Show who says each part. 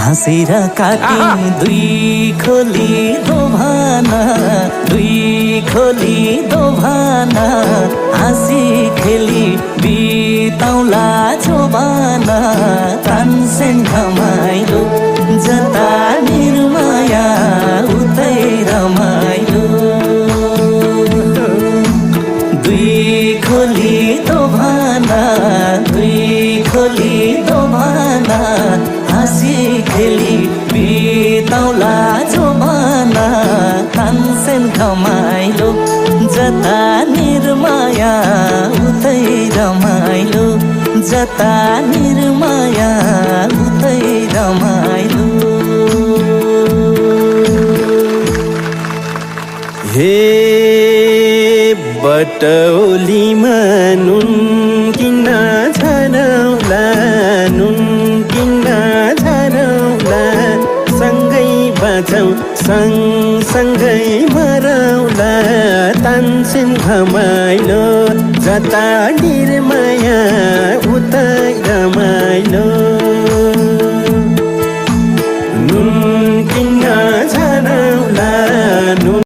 Speaker 1: हाँसेर काटे दुई खोली दोभाना दुई खोली दोभाना हाँसी खेली बिताउला जोबाना तानसेन रमाइलो जता निर्माया उतै रमाइलो दुई खोली दोभाना दुई खोली दोभाना हाँसी खेली बिताउला जोबाना तानसेन रमाइलो जता निर्माया उतै रमाइलो जता निर्माया उतै रमाइलो
Speaker 2: हे बटौलीमा नुन किन्न झरौला नुन किन्न झरौला सँगै बाँचौँ सँगसँगै मरौला तानसेन रमाइलो जता निर्माया उतै